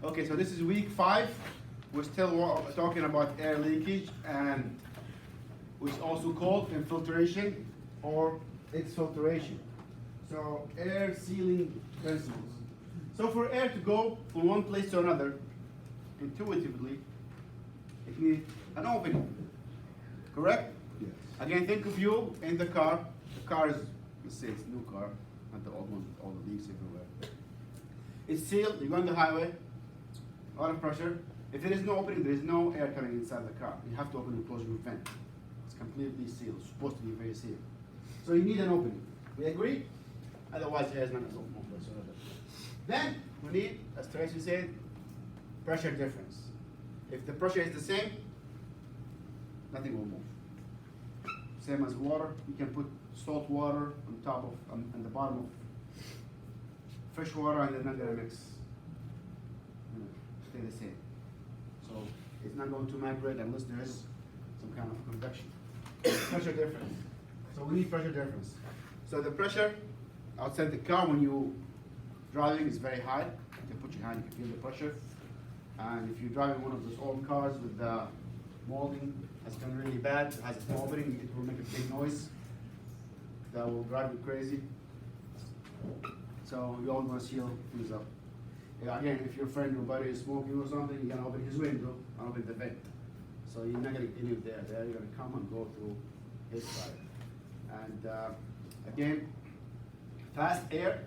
Okay, so this is week 5. We're still talking about air leakage, and which is also called infiltration or exfiltration. So air sealing principles. So for air to go from one place to another, intuitively, it needs an opening. Correct? Yes. Again, think of you in the car. The car is, let's say it's a new car, not the old one with all the leaks everywhere. It's sealed, you go on the highway, a lot of pressure. If there is no opening, there is no air coming inside the car. You have to open and close your vent. It's completely sealed, it's supposed to be very sealed. So you need an opening. We agree? Otherwise, air is not going to go from one place to another. Then, we need, as Tracy said, pressure difference. If the pressure is the same, nothing will move. Same as water, you can put salt water on top of, on the bottom of fresh water, and they're not gonna mix. Stay the same. So it's not going to migrate unless there is some kind of convection. Pressure difference. So we need pressure difference. So the pressure outside the car when you driving is very high. You can put your hand, you can feel the pressure. And if you're driving one of those old cars with the molding that's gone really bad, it has a opening, it will make a big noise that will drive you crazy. So you all want to seal things up. Yeah, again, if your friend or buddy is smoking or something, you're gonna open his window and open the vent. So you're not gonna get any of there. You're gonna come and go through his side. And again, fast air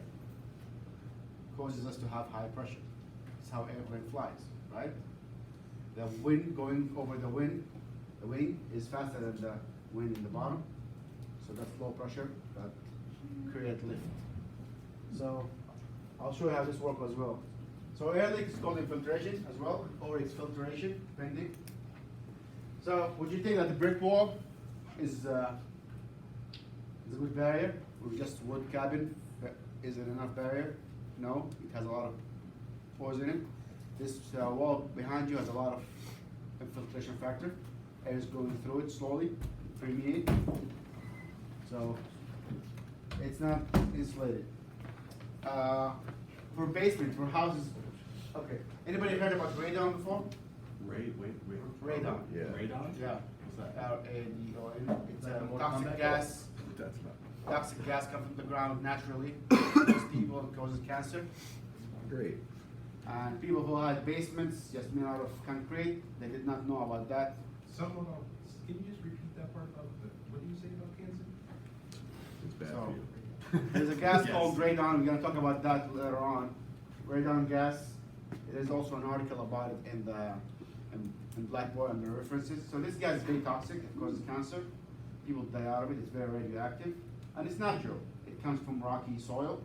causes us to have high pressure. It's how airplane flies, right? The wind going over the wing is faster than the wind in the bottom. So that's low pressure that create lift. So I'll show you how this works as well. So air leak is called infiltration as well, or exfiltration, depending. So would you think that the brick wall is a good barrier, or just wood cabin is it enough barrier? No, it has a lot of pores in it. This wall behind you has a lot of infiltration factor. Air is going through it slowly, permeate. So it's not insulated. For basement, for houses, okay. Anybody heard about radon before? Radon. Yeah. Radon? Yeah. R-A-D-O-N. It's a More toxic combat? gas. That's not Toxic gas comes from the ground naturally. Kills people and causes cancer. great. And people who had basements just made out of concrete, they did not know about that. Someone, can you just repeat that part about what do you say about cancer? It's bad So, for you. there's a gas Yes. called radon. We're gonna talk about that later on. Radon gas. There's also an article about it in the in Blackboard and the references. So this gas is very toxic. It causes cancer. People die out of it. It's very radioactive, and it's natural. It comes from rocky soil.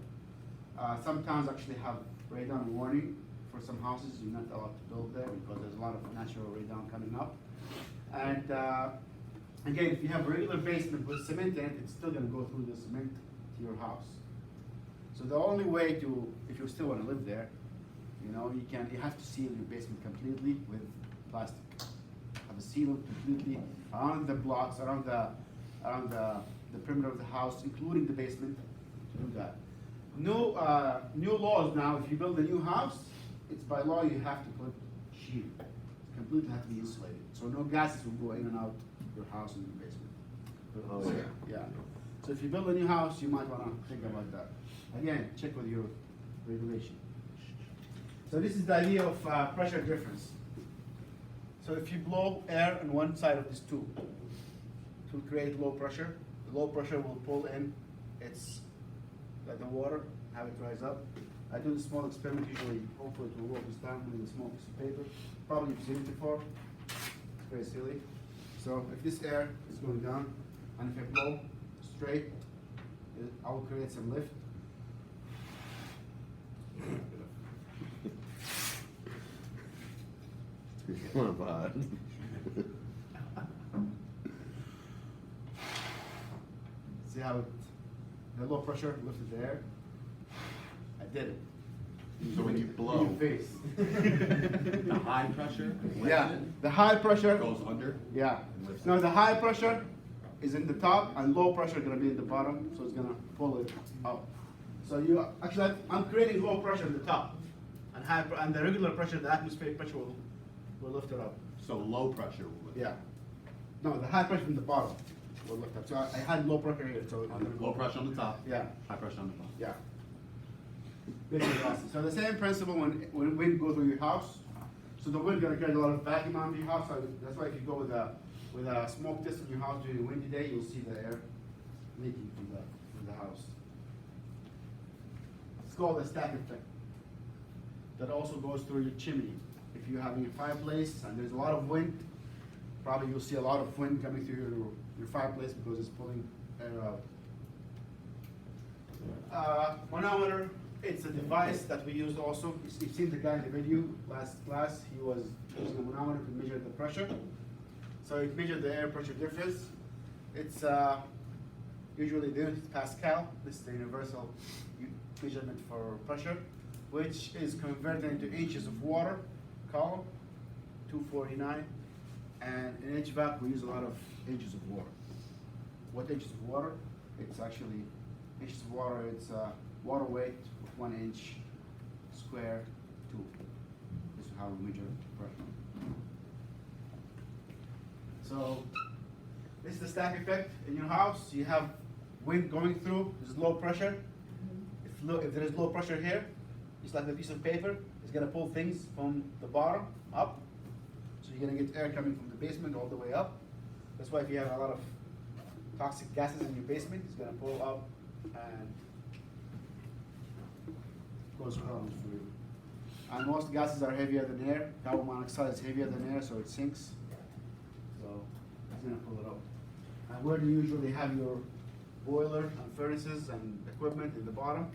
Some towns actually have radon warning for some houses. You're not allowed to build there because there's a lot of natural radon coming up. And again, if you have a regular basement with cement in it, it's still gonna go through the cement to your house. So the only way to, if you still wanna live there, you know, you have to seal your basement completely with plastic. Have a seal completely around the blocks, around the perimeter of the house, including the basement, to do that. New laws now, if you build a new house, it's by law you have to put sheet. It completely have to be insulated. So no gases will go in and out your house in your basement. Oh, Yeah. So if you build a new house, you might wanna think about that. Again, check with your regulation. So this is the idea of pressure difference. So if you blow air on one side of this tube to create low pressure, the low pressure will pull in the water, have it rise up. I do the small experiment usually, hopefully it will work this time with a small piece of paper. Probably you've seen it before. It's very silly. So if this air is going down, and if I blow straight, I will create some lift. Come on, Bod. See how the low pressure lifted the air? I did it. So when you In blow, your face. The high pressure? Yeah, the high pressure. Goes under? Yeah. And lifts No, up. the high pressure is in the top and low pressure gonna be in the bottom, so it's gonna pull it up. So you actually, I'm creating low pressure at the top and and the regular pressure, the atmospheric pressure will lift it up. So low pressure will lift. Yeah. No, the high pressure from the bottom will lift up. So I had low pressure here, so. Low pressure on the top. Yeah. High pressure on the bottom. Yeah. Big velocity. So the same principle when wind go through your house. So the wind gonna carry a lot of vacuum out of your house. So that's why if you go with a smoke test in your house during a windy day, you'll see the air leaking from the house. It's called a stack effect. That also goes through your chimney. If you're having a fireplace and there's a lot of wind, probably you'll see a lot of wind coming through your fireplace because it's pulling air out. Manometer, it's a device that we use also. You've seen the guy in the video last class, he was using a manometer to measure the pressure. So it measures the air pressure difference. It's usually the unit is Pascal. This is the universal measurement for pressure, which is converted into inches of water column, 249. And in HVAC, we use a lot of inches of water. What inches of water? It's actually inches of water. It's water weight of 1 inch square 2. This is how we measure pressure. So this is the stack effect in your house. You have wind going through. There's low pressure. If there is low pressure here, it's like a piece of paper. It's gonna pull things from the bottom up. So you're gonna get air coming from the basement all the way up. That's why if you have a lot of toxic gases in your basement, it's gonna pull up and cause problems for you. And most gases are heavier than air. Carbon monoxide is heavier than air, so it sinks. So it's gonna pull it up. And where do you usually have your boiler and furnaces and equipment in the bottom?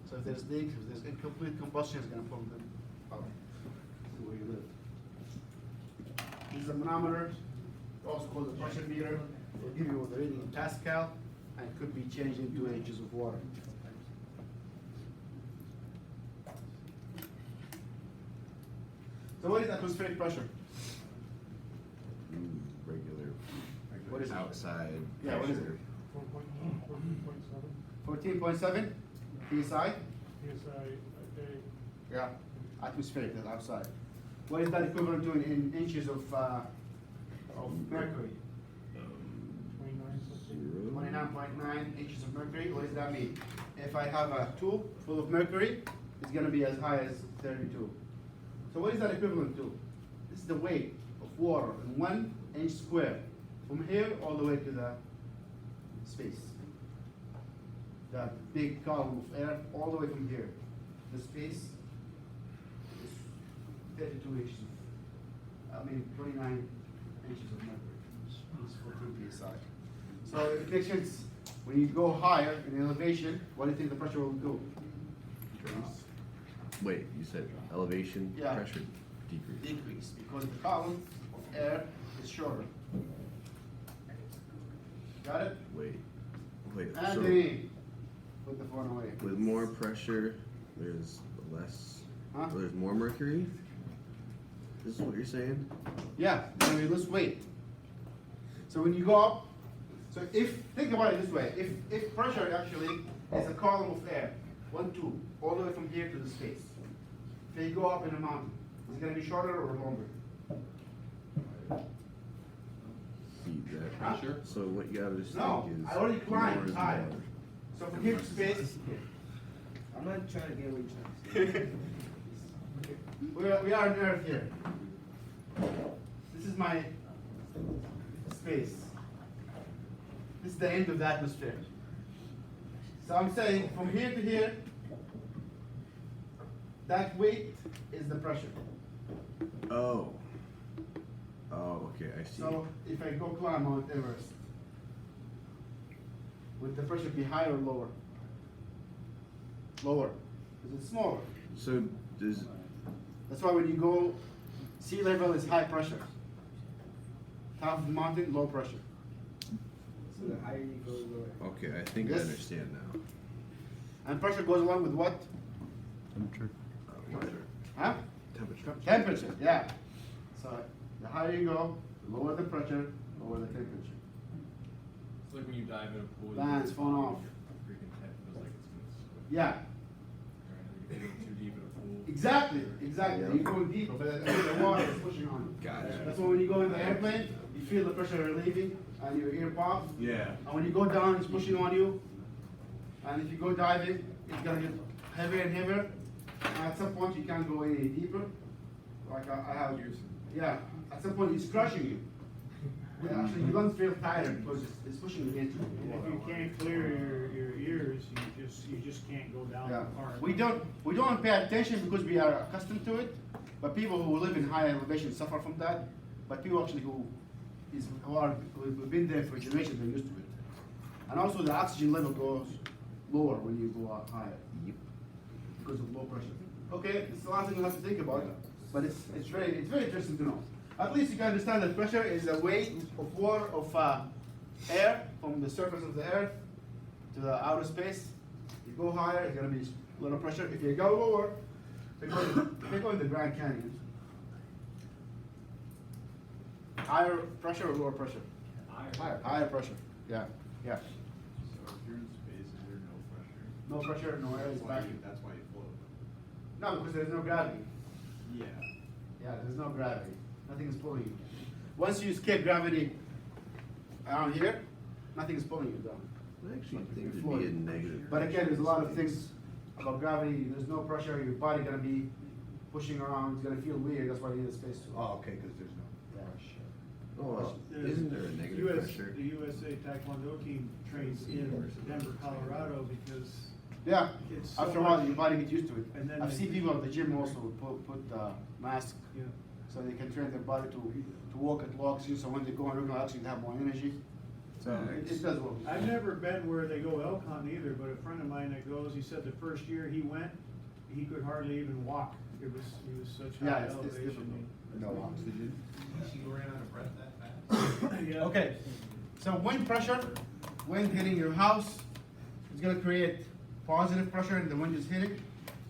So if there's leaks, if there's incomplete combustion, it's gonna pull them up to where you live. This is a manometer, also called a pressure meter. It will give you the reading in Pascal, and it could be changed into inches of water. So what is atmospheric pressure? Regular. What is it? Outside. Yeah, what is it? pressure. 14.7 PSI? PSI a day. Yeah, atmospheric, that's outside. What is that equivalent to in inches of mercury? 29 something. 29.9 inches of mercury. What does that mean? If I have a tube full of mercury, it's gonna be as high as 32. So what is that equivalent to? This is the weight of water in 1 inch square, from here all the way to the space. That big column of air, all the way from here. The space is 32 inches of, 29 inches of mercury. It's 14 psi. So it makes sense, when you go higher in elevation, what do you think the pressure will do? Wait, you said elevation, Yeah. pressure decrease. Decrease, because the column of air is shorter. Got it? Wait, so Anthony, put the phone away. with more pressure, there's less, Huh? there's more mercury? This is what you're saying? Yeah, I mean, let's wait. So when you go up, so think about it this way, if pressure actually is a column of air, 1 tube, all the way from here to the space. If you go up in a mountain, is it gonna be shorter or longer? Feed that Huh? pressure. So what you gotta just No, think is. I already more climbed is higher. more. So from here to space, I'm not trying to get what you're trying to say. we are on Earth here. This is my space. This is the end of the atmosphere. So I'm saying from here to here, that weight is the pressure. Oh. Oh, okay, I see. So if I go climb Mount Everest, would the pressure be higher or lower? Lower, because it's smaller. So does, That's why when you go, sea level is high pressure. Top of the mountain, low pressure. So the higher you go, the lower. okay, I think I Yes. understand now. And pressure goes along with what? Temperature. Huh? Temperature. Temperature, yeah. So the higher you go, the lower the pressure, lower the temperature. It's like when you dive in a pool. Lance, phone off. Your freaking head feels like it's gonna swim. Yeah, Right? Like if you go too deep in a pool. Exactly, exactly. Yeah. You're going deeper, but the water is pushing on you. Gotcha. That's why when you go in the airplane, you feel the pressure relieving and your ear pops. Yeah. And when you go down, it's pushing on you. And if you go diving, it's gonna get heavier and heavier. And at some point, you can't go any deeper. Like I have, yeah. At some point, it's crushing you. Yeah, actually, your lungs feel tired because it's pushing against you. And if you can't clear your ears, you just can't go down Yeah. the park. We don't pay attention because we are accustomed to it. But people who live in high elevation suffer from that. But people actually who've been there for generations, they're used to it. And also the oxygen level goes lower when you go up higher. Yep. Because of low pressure. Okay, it's the last thing you have to think about, but it's very interesting to know. At least you can understand that pressure is the weight of water of air from the surface of the earth to the outer space. You go higher, it's gonna be a little pressure. If you go lower, if you go in the Grand Canyon, higher pressure or lower pressure? Higher pressure. Yeah. So if you're in space, is there no pressure? No pressure, no air is vacuum. That's why you float. No, because there's no gravity. Yeah. Yeah, there's no gravity. Nothing is pulling you. Once you escape gravity around here, nothing is pulling you down. I actually Like think you're there'd be a floating. negative. But again, there's a lot of things about gravity. There's no pressure. Your body gonna be pushing around. It's gonna feel weird. That's why you need a spacesuit. Oh, okay, because there's no Yeah. pressure. Oh, well, isn't there a negative pressure? The USA Taekwondo team trains in Denver, Colorado because Yeah. it's so After a while, much- your body gets used to it. And then I've they- seen people at the gym also put mask Yeah. so they can train their body to walk at low oxygen. So when they go on regular oxygen, they have more energy. So it does work. I've never been where they go elk hunting either, but a friend of mine that goes, he said the first year he went, he could hardly even walk. He was such Yeah, high it's elevation. difficult. No oxygen? You ran out of breath that fast? Yeah. Okay, so wind pressure, wind hitting your house is gonna create positive pressure and the wind is hitting,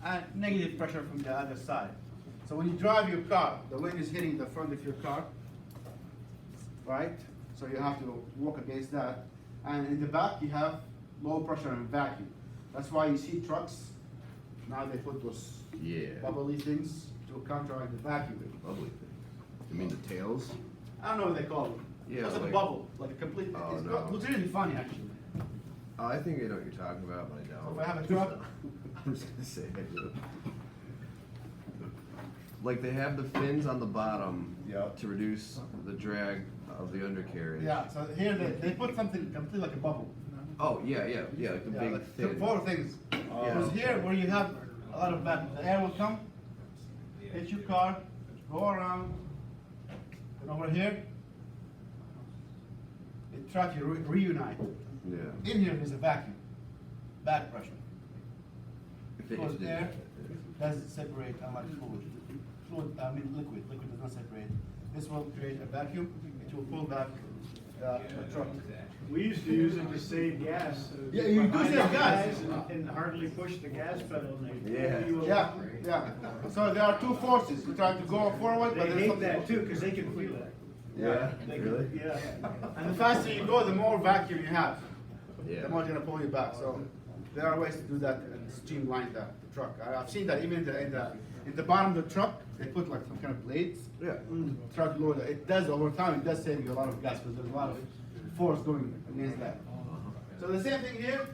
and negative pressure from the other side. So when you drive your car, the wind is hitting the front of your car, right? So you have to walk against that. And in the back, you have low pressure and vacuum. That's why you see trucks, now they put those Yeah. bubbly things to counteract the vacuum. Bubbly thing. You mean the tails? I don't know what they call them. Yeah, It's like a like- bubble, like a complete, Oh, it's no. looks really funny actually. Oh, I think I know what you're talking about, but I don't. So if I have a truck, I'm just gonna say I do. Like they have the fins on the bottom Yeah. to reduce the drag of the undercarriage. yeah, so here they put something complete like a bubble. Oh, yeah, like the Yeah, big like thin. four things. Because here where you have a lot of vacuum, the air will come, hit your car, go around, and over here, it tries to reunite. Yeah. In here there's a vacuum, back pressure. If it- Because if it- air doesn't separate unlike fluid. Liquid does not separate. This will create a vacuum, it will pull back the truck. We used to use it to save gas. Yeah, you do Behind save the gas. guys and hardly push the gas pedal. And they Yeah. pull you Yeah, along. yeah. So there are two forces. You try to go forward, but They there's hate something. that too, because they can feel it. Yeah. They Really? can, yeah. And the faster you go, the more vacuum you have. Yeah. The more it's gonna pull you back. So there are ways to do that and streamline the truck. I've seen that even in the bottom of the truck, they put like some kind of blades. Yeah. Truck loader. It does over time. It does save you a lot of gas because there's a lot of force going against that. So the same thing here.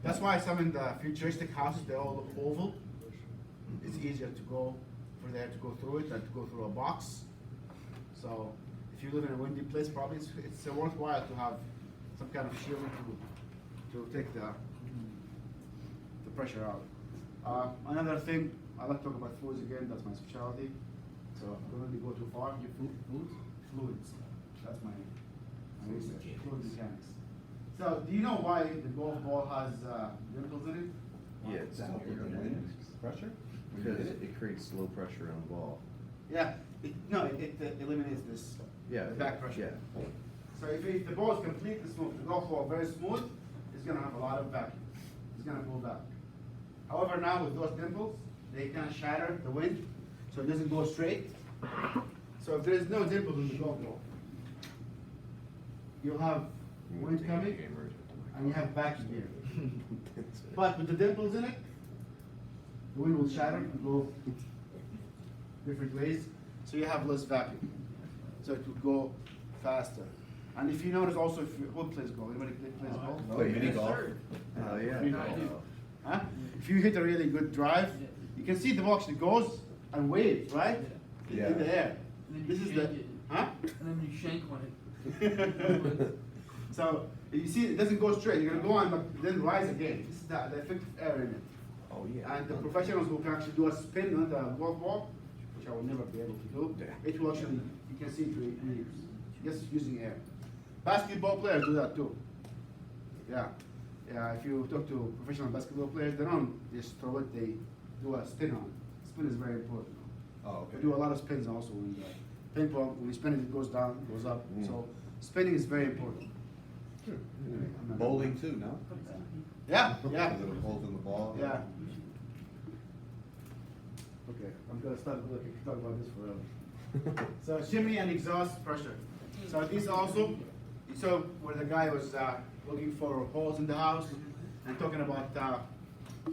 That's why some in the futuristic houses they all look oval. It's easier to go for there to go through it than to go through a box. So if you live in a windy place, probably it's worthwhile to have some kind of shielding to take the pressure out. Another thing, I like to talk about fluids again. That's my specialty. So don't let me go too far. Fluids. That's my research. Fluid mechanics. So do you know why the golf ball has dimples in it? Yeah, it's Pressure? because it creates low pressure on the ball. Yeah. It eliminates this. Yeah. The back pressure. Yeah. So if the ball is completely smooth, the golf ball very smooth, it's gonna have a lot of vacuum. It's gonna pull back. However, now with those dimples, they kind of shatter the wind, so it doesn't go straight. So if there is no dimples in the golf ball, you'll have wind coming and you have vacuum here. But with the dimples in it, the wind will shatter and go different ways, so you have less vacuum. So it will go faster. And if you notice also, if you, what plays golf? Anybody plays golf? Wait, mini Yes, golf? sir. Oh, yeah. Mini golf. Huh? If you hit a really good drive, you can see the ball actually goes and waves, right? Yeah. In the air. And then This you is the, shank it. huh? And then you shank on it. So you see, it doesn't go straight. You're gonna go on, but then rise again. This is the effective air in it. Oh, yeah. And the professionals who can actually do a spin on the golf ball, which I will never be able to do, Yeah. it will actually, you can see it leaves, just using air. Basketball players do that too. Yeah, yeah. If you talk to professional basketball players, they don't just throw it; they do a spin on it. Spin is very important. Oh, We do a lot of spins also in the ping pong. When we spin it, it goes down, goes up. Mm. So spinning is very important. Bowling too, no? Yeah, yeah. Because it holds in the ball. Yeah. Okay, I'm gonna start looking, talk about this forever. So chimney and exhaust pressure. So these also, you saw where the guy was looking for holes in the house and talking about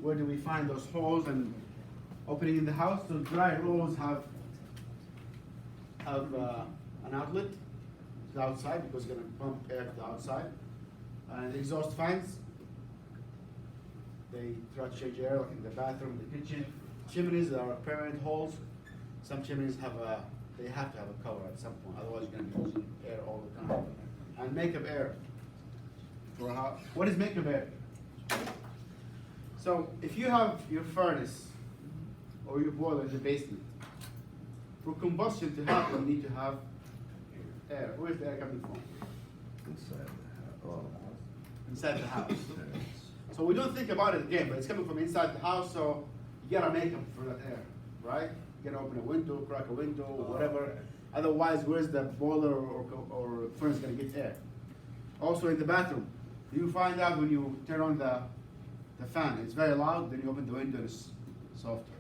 where do we find those holes and opening in the house. So dry rolls have an outlet to the outside because it's gonna pump air to the outside. And exhaust fans, they try to change air like in the bathroom, the kitchen. Chimneys are permanent holes. Some chimneys have they have to have a cover at some point, otherwise you're gonna be losing air all the time. And makeup air. For how, what is makeup air? So if you have your furnace or your boiler in the basement, for combustion to happen, you need to have air. Where's the air coming from? Inside the house. Inside the house. Oh. So we don't think about it again, but it's coming from inside the house, so you gotta make up for that air, right? You gotta open a window, crack a window, or whatever. Otherwise, where's the boiler or furnace gonna get air? Also in the bathroom, you find out when you turn on the fan, it's very loud, then you open the window, it's softer.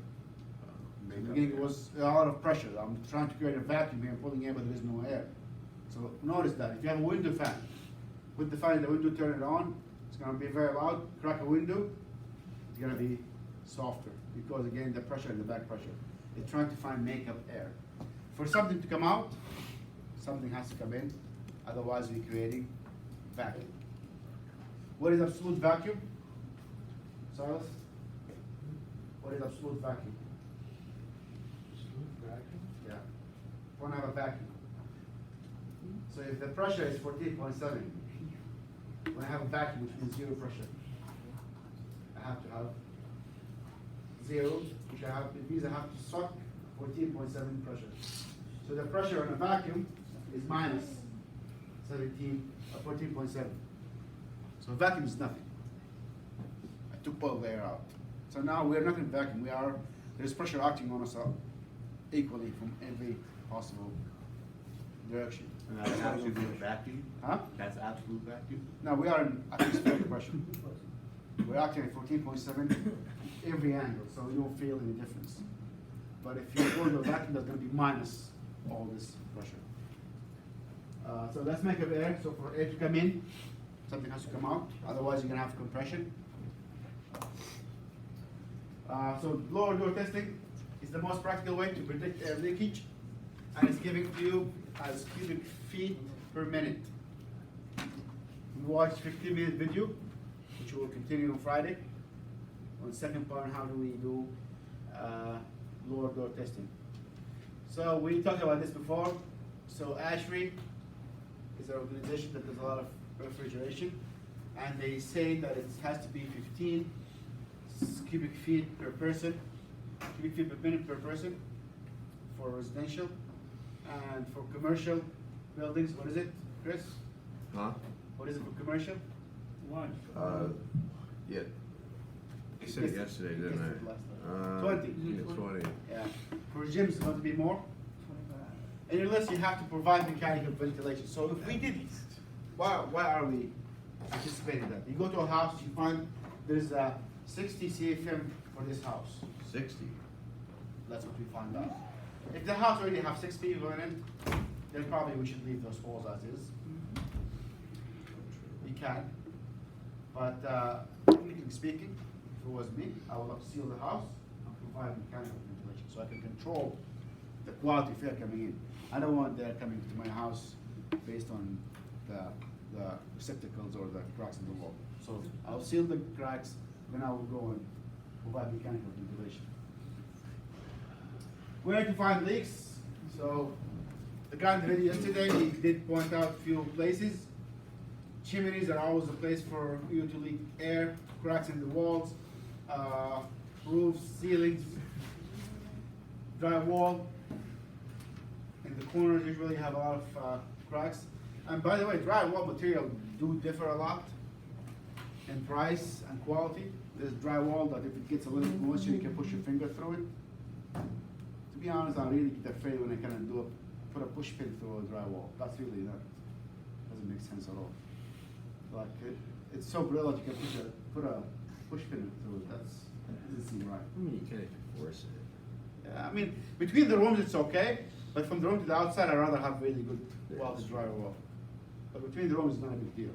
In the beginning, it was a lot of pressure. I'm trying to create a vacuum here, pulling air, but there is no air. So notice that. If you have a window fan, put the fan in the window, turn it on, it's gonna be very loud. Crack a window, it's gonna be softer because again, the pressure and the back pressure. They're trying to find makeup air. For something to come out, something has to come in. Otherwise, we're creating vacuum. What is absolute vacuum? Silas? What is absolute vacuum? Yeah. When I have a vacuum. So if the pressure is 14.7, when I have a vacuum, which means zero pressure, I have to have zero, which I have, it means I have to suck 14.7 pressure. So the pressure on a vacuum is minus 14.7. So vacuum is nothing. I took all the air out. So now we're not in vacuum, there's pressure acting on us equally from every possible direction. And that's absolute vacuum? Huh? That's absolute vacuum? No, we are in atmospheric pressure. We're acting at 14.7 every angle, so you don't feel any difference. But if you go into a vacuum, that's going to be minus all this pressure. So let's make up air. So for air to come in, something has to come out. Otherwise, you're going to have compression. So lower door testing is the most practical way to predict air leakage, and it's giving to you as cubic feet per minute. We watched 15-minute video, which will continue on Friday. On the second part, how do we do lower door testing? So we talked about this before. So ASHRAE is an organization that does a lot of refrigeration, and they say that it has to be 15 cubic feet per person, cubic feet per minute per person for residential, and for commercial buildings, what is it, Chris? Huh? What is it for commercial? One. Yeah. I said it yesterday, You didn't guessed it I? last time. 20. Yeah, 20. Yeah. For gyms, it's going to be more. 25. And unless you have to provide mechanical ventilation. So if we did, why are we anticipating that? You go to a house, you find there's 60 CFM for this house. 60. That's what we find out. If the house already have 6 people in it, then probably we should leave those holes as is. We can. But technically speaking, if it was me, I would have to seal the house and provide mechanical ventilation, so I can control the quality of air coming in. I don't want air coming to my house based on the receptacles or the cracks in the wall. So I'll seal the cracks, then I will go and provide mechanical ventilation. Where to find leaks? So the guy in the video yesterday, he did point out a few places. Chimneys are always a place for you to leak air, cracks in the walls, roofs, ceilings, drywall. In the corners usually have a lot of cracks. And by the way, drywall material do differ a lot in price and quality. There's drywall that if it gets a little moisture, you can push your finger through it. To be honest, I really get afraid when I kind of put a push pin through a drywall. That's really not, doesn't make sense at all. Like it's so brittle that you can put a push pin through it. That doesn't seem right. I mean, you can't force it. Yeah, I mean, between the rooms it's okay, but from the room to the outside, I'd rather have really good quality drywall. But between the rooms, it's not a big deal.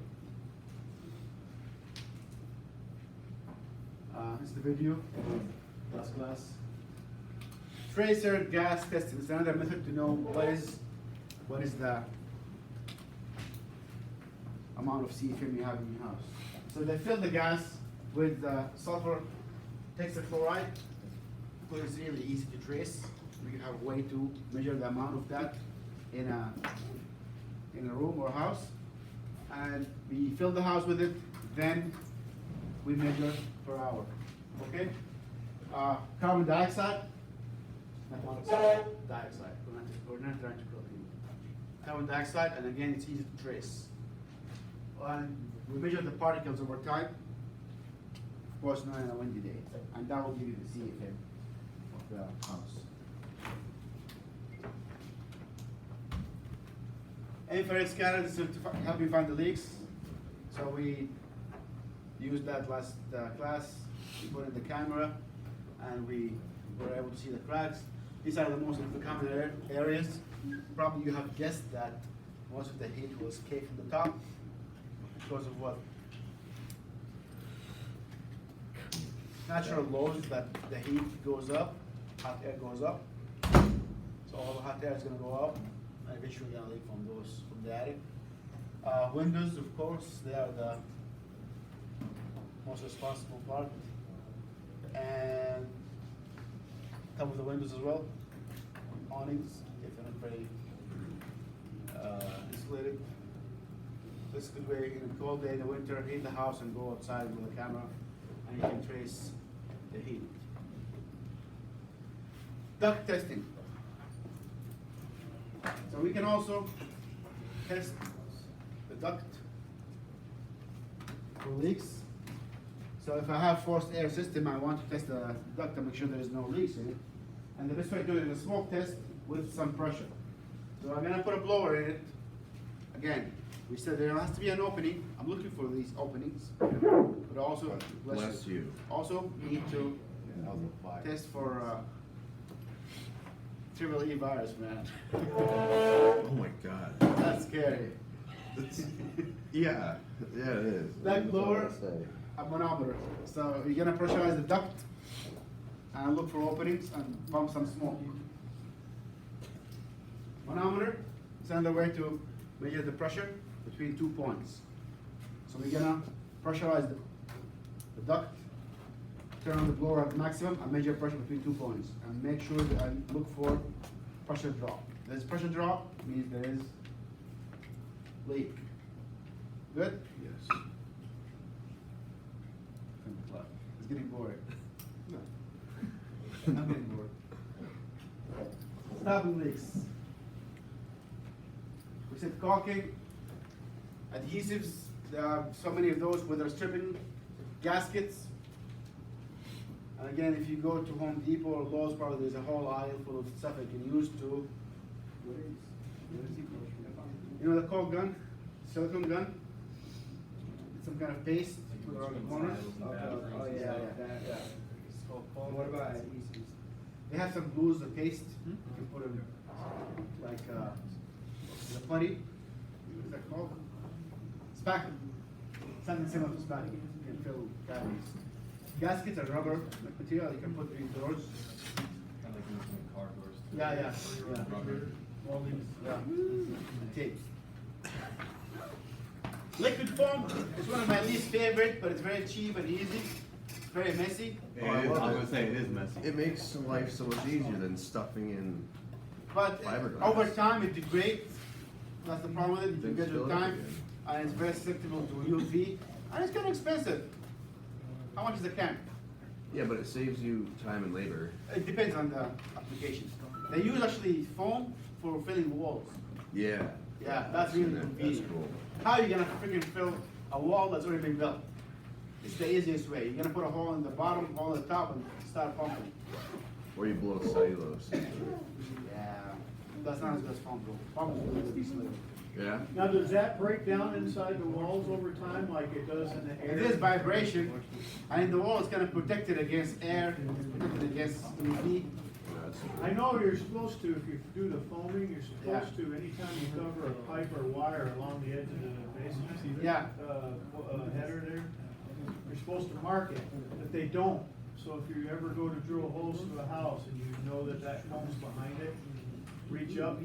This is the video, glass. Tracer gas testing is another method to know what is the amount of CFM you have in your house. So they fill the gas with sulfur hexachloride, because it's really easy to trace. We have a way to measure the amount of that in a room or house. And we fill the house with it, then we measure per hour. Okay? Carbon dioxide, not monoxide, dioxide. We're not trying to carbon dioxide, and again, it's easy to trace. And we measure the particles over time, of course, not on a windy day, and that will give you the CFM of the house. Infrared scanner is to help you find the leaks. So we used that last class. We put in the camera, and we were able to see the cracks. These are the most of the common areas. Probably you have guessed that most of the heat will escape from the top because of what? Natural laws that the heat goes up, hot air goes up. So all the hot air is going to go up, and eventually going to leak from the attic. Windows, of course, they are the most responsible part. And top of the windows as well. Awnings, if they're not very insulated. This is a good way in a cold day in the winter, heat the house and go outside with a camera, and you can trace the heat. Duct testing. So we can also test the duct for leaks. So if I have forced air system, I want to test the duct to make sure there is no leaks in it. And the best way to do it is a smoke test with some pressure. So I'm gonna put a blower in it. Again, we said there has to be an opening. I'm looking for these openings. But also, Bless you. Also, we need to test for triple E virus, man. Oh my God. That's scary. Yeah, it is. That blower, That's what I say. a manometer. So you're gonna pressurize the duct and look for openings and pump some smoke. Manometer is another way to measure the pressure between 2 points. So we're gonna pressurize the duct, turn on the blower at maximum, and measure pressure between 2 points, and make sure that I look for pressure drop. If there's pressure drop, means there is leak. Good? Yes. It's getting bored. No. I'm getting bored. Stopping leaks. We said caulking, adhesives, there are so many of those, whether stripping, gaskets. And again, if you go to Home Depot or Lowe's, probably there's a whole aisle full of stuff you can use to, you know the caulk gun, silicone gun? It's some kind of paste you put around the corners. Oh, yeah. It's called caulk. What about adhesives? They have some glues, the paste, you can put them like the putty, what's that called? Spackle, something similar to spackle, you can fill cavities. gaskets are rubber material, you can put in doors. Kind of like using car doors. too. Yeah. Rubber. Yeah, and tapes. Liquid foam is one of my least favorite, but it's very cheap and easy. It's very messy. It is, I was gonna say, it is messy. It makes life so much easier than stuffing in. But Fiberglass. over time it degrades. That's the problem with it. It Things degrades with build up time, again. and it's very susceptible to UV, and it's kind of expensive. How much is a can? Yeah, but it saves you time and labor. It depends on the application. They use actually foam for filling walls. Yeah. Yeah, that's really That's convenient. cool. How are you gonna freaking fill a wall that's already been built? It's the easiest way. You're gonna put a hole in the bottom, hole in the top, and start pumping. Or you blow cellulose. Yeah, that's not as good as foam though. Foam is really decent. Yeah? Now, does that break down inside the walls over time like it does in the air? It is vibration, and the wall is kind of protected against air, it's protected against UV. That's I know you're supposed to, if you do the foaming, you're supposed to, anytime you cover a pipe or wire along the edge of the basement. see that, Yeah. Header there, you're supposed to mark it, but they don't. So if you ever go to drill holes to a house and you know that that foam's behind it, reach up,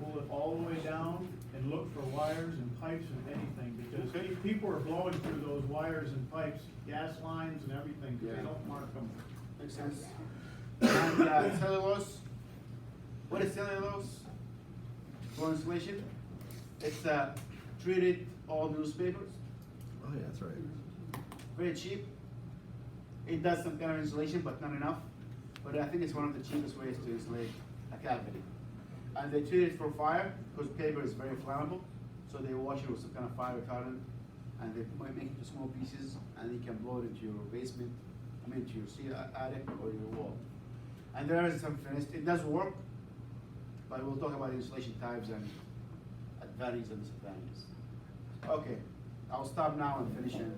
pull it all the way down, and look for wires and pipes and anything, because Okay. people are blowing through those wires and pipes, gas lines and everything, 'cause Yeah. they don't mark them. Makes sense. And cellulose. What is cellulose for insulation? It's treated old newspapers. Oh, yeah, that's right. Very cheap. It does some kind of insulation, but not enough. But I think it's one of the cheapest ways to insulate a cavity. And they treat it for fire, because paper is very flammable. So they wash it with some kind of fire retardant, and they might make it into small pieces, and you can blow it into your basement, into your attic or your wall. And there is some finished, it does work, but we'll talk about insulation types and advantages and disadvantages. Okay, I'll stop now and finish in